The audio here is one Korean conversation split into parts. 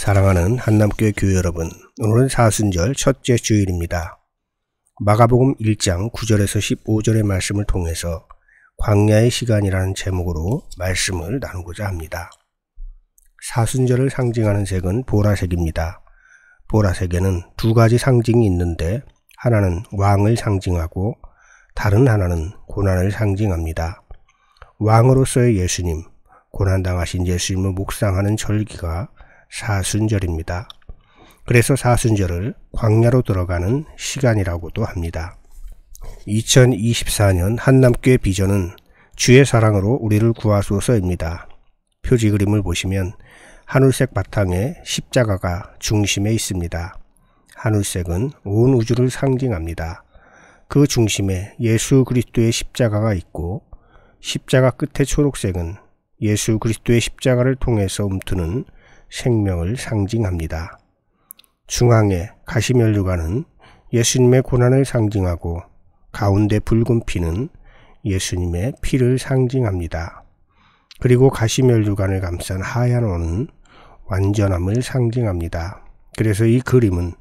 사랑하는 한남교회 교회 여러분, 오늘은 사순절 첫째 주일입니다. 마가복음 1장 9절에서 15절의 말씀을 통해서 광야의 시간이라는 제목으로 말씀을 나누고자 합니다. 사순절을 상징하는 색은 보라색입니다. 보라색에는 두 가지 상징이 있는데 하나는 왕을 상징하고 다른 하나는 고난을 상징합니다. 왕으로서의 예수님, 고난당하신 예수님을 묵상하는 절기가 사순절입니다. 그래서 사순절을 광야로 들어가는 시간이라고도 합니다. 2024년 한남교회 비전은 주의 사랑으로 우리를 구하소서입니다. 표지 그림을 보시면 하늘색 바탕에 십자가가 중심에 있습니다. 하늘색은 온 우주를 상징합니다. 그 중심에 예수 그리스도의 십자가가 있고 십자가 끝에 초록색은 예수 그리스도의 십자가를 통해서 움트는 생명을 상징합니다. 중앙에 가시면류관은 예수님의 고난을 상징하고 가운데 붉은 피는 예수님의 피를 상징합니다. 그리고 가시면류관을 감싼 하얀 원은 완전함을 상징합니다. 그래서 이 그림은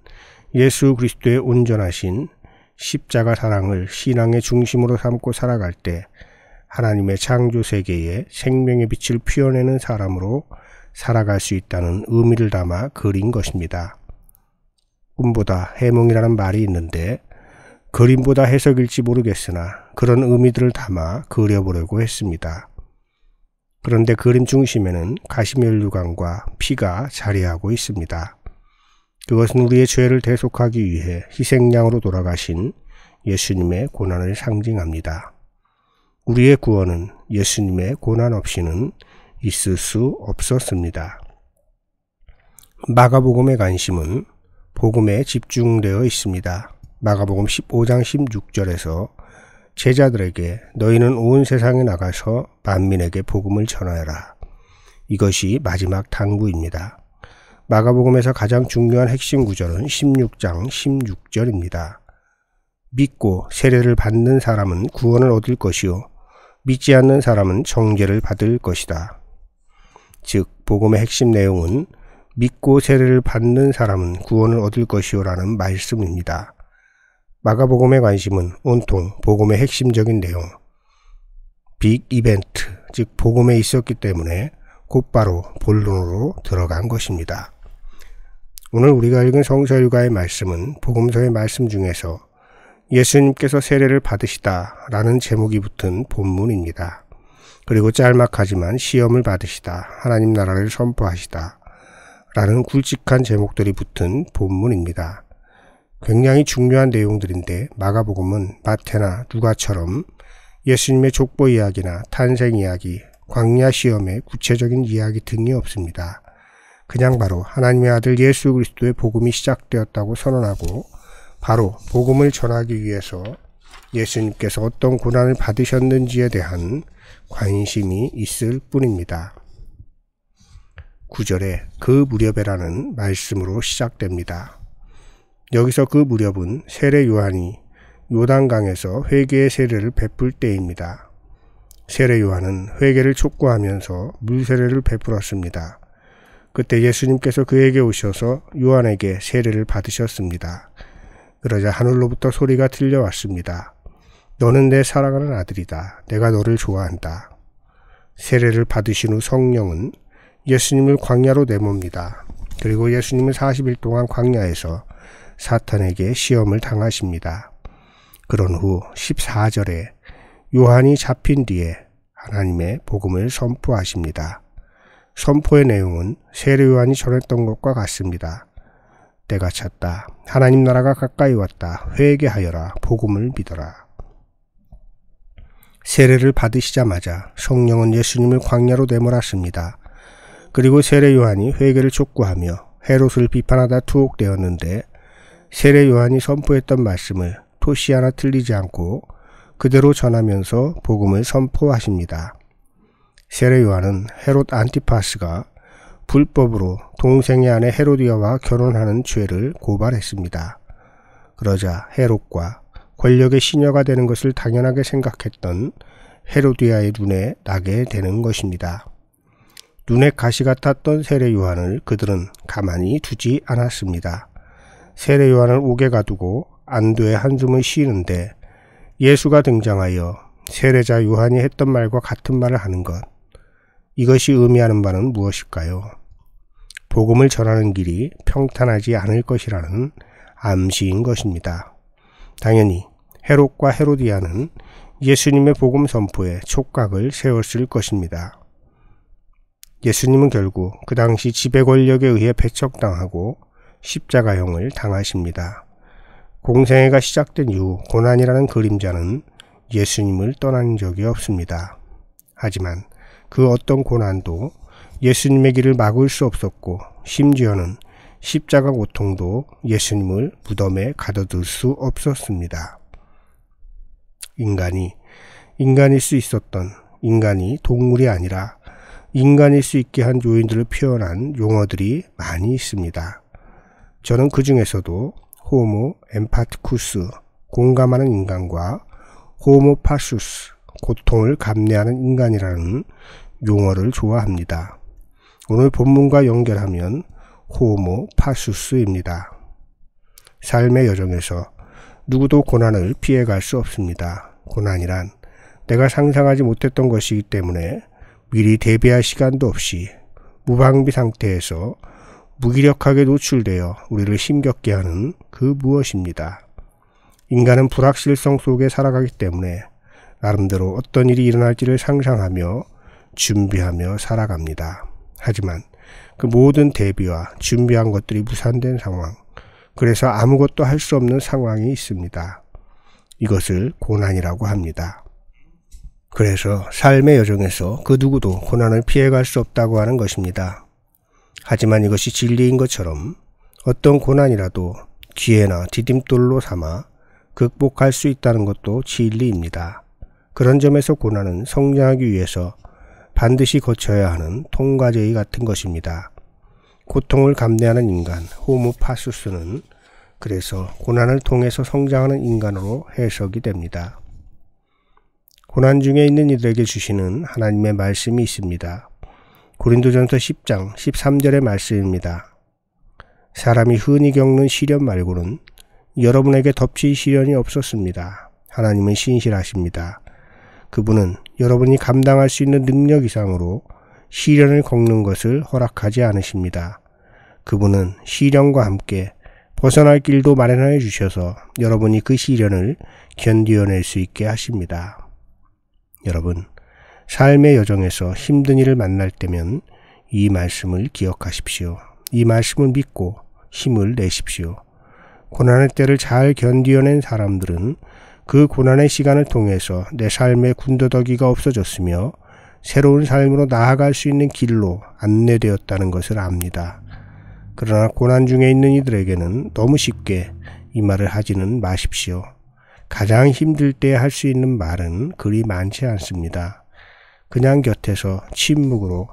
예수 그리스도의 온전하신 십자가 사랑을 신앙의 중심으로 삼고 살아갈 때 하나님의 창조 세계에 생명의 빛을 피워내는 사람으로 살아갈 수 있다는 의미를 담아 그린 것입니다. 꿈보다 해몽이라는 말이 있는데 그림보다 해석일지 모르겠으나 그런 의미들을 담아 그려보려고 했습니다. 그런데 그림 중심에는 가시면류관과 피가 자리하고 있습니다. 그것은 우리의 죄를 대속하기 위해 희생양으로 돌아가신 예수님의 고난을 상징합니다. 우리의 구원은 예수님의 고난 없이는 있을 수 없었습니다. 마가복음의 관심은 복음에 집중되어 있습니다. 마가복음 15장 16절에서 제자들에게 너희는 온 세상에 나가서 만민에게 복음을 전하여라. 이것이 마지막 당부입니다. 마가복음에서 가장 중요한 핵심 구절은 16장 16절입니다. 믿고 세례를 받는 사람은 구원을 얻을 것이요 믿지 않는 사람은 정죄를 받을 것이다. 즉 복음의 핵심 내용은 믿고 세례를 받는 사람은 구원을 얻을 것이요라는 말씀입니다. 마가복음의 관심은 온통 복음의 핵심적인 내용, 빅 이벤트, 즉 복음에 있었기 때문에 곧바로 본론으로 들어간 것입니다. 오늘 우리가 읽은 성서일가의 말씀은 복음서의 말씀 중에서 예수님께서 세례를 받으시다 라는 제목이 붙은 본문입니다. 그리고 짤막하지만 시험을 받으시다, 하나님 나라를 선포하시다 라는 굵직한 제목들이 붙은 본문입니다. 굉장히 중요한 내용들인데 마가복음은 마태나 누가처럼 예수님의 족보 이야기나 탄생 이야기, 광야 시험의 구체적인 이야기 등이 없습니다. 그냥 바로 하나님의 아들 예수 그리스도의 복음이 시작되었다고 선언하고 바로 복음을 전하기 위해서 예수님께서 어떤 고난을 받으셨는지에 대한 관심이 있을 뿐입니다. 9절에 그 무렵에라는 말씀으로 시작됩니다. 여기서 그 무렵은 세례 요한이 요단강에서 회개의 세례를 베풀 때입니다. 세례 요한은 회개를 촉구하면서 물세례를 베풀었습니다. 그때 예수님께서 그에게 오셔서 요한에게 세례를 받으셨습니다. 그러자 하늘로부터 소리가 들려왔습니다. 너는 내 사랑하는 아들이다. 내가 너를 좋아한다. 세례를 받으신 후 성령은 예수님을 광야로 내멉니다. 그리고 예수님은 40일 동안 광야에서 사탄에게 시험을 당하십니다. 그런 후 14절에 요한이 잡힌 뒤에 하나님의 복음을 선포하십니다. 선포의 내용은 세례 요한이 전했던 것과 같습니다. 때가 찼다. 하나님 나라가 가까이 왔다. 회개하여라. 복음을 믿어라. 세례를 받으시자마자 성령은 예수님을 광야로 내몰았습니다. 그리고 세례 요한이 회개를 촉구하며 헤롯을 비판하다 투옥되었는데 세례 요한이 선포했던 말씀을 토시 하나 틀리지 않고 그대로 전하면서 복음을 선포하십니다. 세례 요한은 헤롯 안티파스가 불법으로 동생의 아내 헤로디아와 결혼하는 죄를 고발했습니다. 그러자 헤롯과 권력의 시녀가 되는 것을 당연하게 생각했던 헤로디아의 눈에 나게 되는 것입니다. 눈에 가시 같았던 세례 요한을 그들은 가만히 두지 않았습니다. 세례 요한을 옥에 가두고 안도의 한숨을 쉬는데 예수가 등장하여 세례자 요한이 했던 말과 같은 말을 하는 것, 이것이 의미하는 바는 무엇일까요? 복음을 전하는 길이 평탄하지 않을 것이라는 암시인 것입니다. 당연히 헤롯과 헤로디아는 예수님의 복음 선포에 촉각을 세웠을 것입니다. 예수님은 결국 그 당시 지배 권력에 의해 배척당하고 십자가형을 당하십니다. 공생애가 시작된 이후 고난이라는 그림자는 예수님을 떠난 적이 없습니다. 하지만 그 어떤 고난도 예수님의 길을 막을 수 없었고, 심지어는 십자가 고통도 예수님을 무덤에 가둬둘 수 없었습니다. 인간일 수 있었던, 인간이 동물이 아니라 인간일 수 있게 한 요인들을 표현한 용어들이 많이 있습니다. 저는 그 중에서도 호모 엠파티쿠스, 공감하는 인간과 호모 파수스, 고통을 감내하는 인간이라는 용어를 좋아합니다. 오늘 본문과 연결하면 호모 파수스입니다. 삶의 여정에서 누구도 고난을 피해갈 수 없습니다. 고난이란 내가 상상하지 못했던 것이기 때문에 미리 대비할 시간도 없이 무방비 상태에서 무기력하게 노출되어 우리를 힘겹게 하는 그 무엇입니다. 인간은 불확실성 속에 살아가기 때문에 나름대로 어떤 일이 일어날지를 상상하며 준비하며 살아갑니다. 하지만 그 모든 대비와 준비한 것들이 무산된 상황, 그래서 아무것도 할 수 없는 상황이 있습니다. 이것을 고난이라고 합니다. 그래서 삶의 여정에서 그 누구도 고난을 피해갈 수 없다고 하는 것입니다. 하지만 이것이 진리인 것처럼 어떤 고난이라도 기회나 디딤돌로 삼아 극복할 수 있다는 것도 진리입니다. 그런 점에서 고난은 성장하기 위해서 반드시 거쳐야 하는 통과제의 같은 것입니다. 고통을 감내하는 인간, 호모 파수스는 그래서 고난을 통해서 성장하는 인간으로 해석이 됩니다. 고난 중에 있는 이들에게 주시는 하나님의 말씀이 있습니다. 고린도전서 10장 13절의 말씀입니다. 사람이 흔히 겪는 시련 말고는 여러분에게 덮칠 시련이 없었습니다. 하나님은 신실하십니다. 그분은 여러분이 감당할 수 있는 능력 이상으로 시련을 겪는 것을 허락하지 않으십니다. 그분은 시련과 함께 벗어날 길도 마련하여 주셔서 여러분이 그 시련을 견디어낼 수 있게 하십니다. 여러분, 삶의 여정에서 힘든 일을 만날 때면 이 말씀을 기억하십시오. 이 말씀을 믿고 힘을 내십시오. 고난의 때를 잘 견디어낸 사람들은 그 고난의 시간을 통해서 내 삶의 군더더기가 없어졌으며 새로운 삶으로 나아갈 수 있는 길로 안내되었다는 것을 압니다. 그러나 고난 중에 있는 이들에게는 너무 쉽게 이 말을 하지는 마십시오. 가장 힘들 때 할 수 있는 말은 그리 많지 않습니다. 그냥 곁에서 침묵으로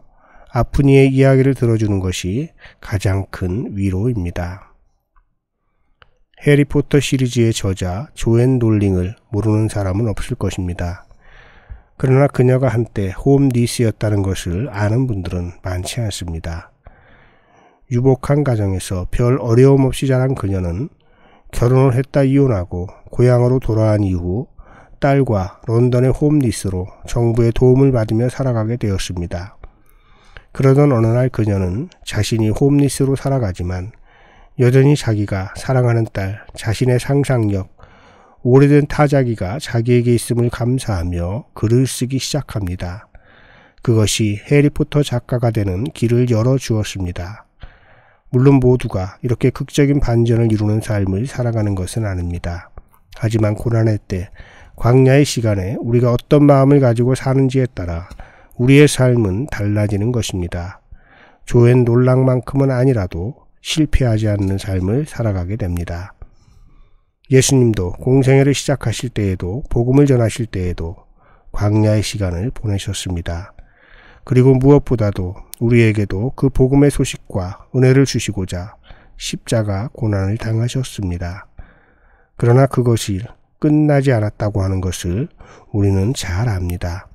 아픈 이의 이야기를 들어주는 것이 가장 큰 위로입니다. 해리포터 시리즈의 저자 조앤 롤링을 모르는 사람은 없을 것입니다. 그러나 그녀가 한때 홈니스였다는 것을 아는 분들은 많지 않습니다. 유복한 가정에서 별 어려움 없이 자란 그녀는 결혼을 했다 이혼하고 고향으로 돌아온 이후 딸과 런던의 홈리스로 정부의 도움을 받으며 살아가게 되었습니다. 그러던 어느 날 그녀는 자신이 홈리스로 살아가지만 여전히 자기가 사랑하는 딸, 자신의 상상력, 오래된 타자기가 자기에게 있음을 감사하며 글을 쓰기 시작합니다. 그것이 해리포터 작가가 되는 길을 열어주었습니다. 물론 모두가 이렇게 극적인 반전을 이루는 삶을 살아가는 것은 아닙니다. 하지만 고난의 때, 광야의 시간에 우리가 어떤 마음을 가지고 사는지에 따라 우리의 삶은 달라지는 것입니다. 조앤 롤랑만큼은 아니라도 실패하지 않는 삶을 살아가게 됩니다. 예수님도 공생애를 시작하실 때에도 복음을 전하실 때에도 광야의 시간을 보내셨습니다. 그리고 무엇보다도 우리에게도 그 복음의 소식과 은혜를 주시고자 십자가 고난을 당하셨습니다. 그러나 그것이 끝나지 않았다고 하는 것을 우리는 잘 압니다.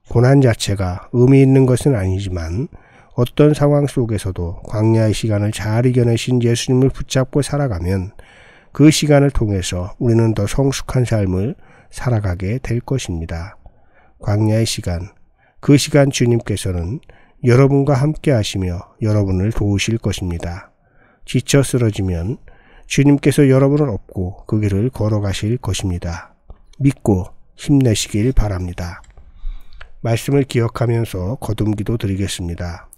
고난 자체가 의미 있는 것은 아니지만 어떤 상황 속에서도 광야의 시간을 잘 이겨내신 예수님을 붙잡고 살아가면 그 시간을 통해서 우리는 더 성숙한 삶을 살아가게 될 것입니다. 광야의 시간, 그 시간 주님께서는 여러분과 함께 하시며 여러분을 도우실 것입니다. 지쳐 쓰러지면 주님께서 여러분을 업고 그 길을 걸어가실 것입니다. 믿고 힘내시길 바랍니다. 말씀을 기억하면서 거듭기도 드리겠습니다.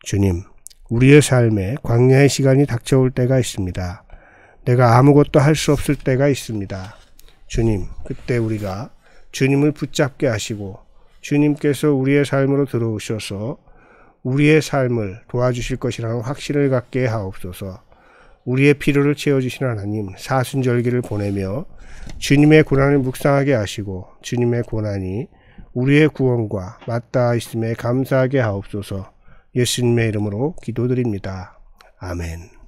주님, 우리의 삶에 광야의 시간이 닥쳐올 때가 있습니다. 내가 아무것도 할 수 없을 때가 있습니다. 주님, 그때 우리가 주님을 붙잡게 하시고 주님께서 우리의 삶으로 들어오셔서 우리의 삶을 도와주실 것이라는 확신을 갖게 하옵소서. 우리의 필요를 채워주신 하나님, 사순절기를 보내며 주님의 고난을 묵상하게 하시고 주님의 고난이 우리의 구원과 맞닿아 있음에 감사하게 하옵소서. 예수님의 이름으로 기도드립니다. 아멘.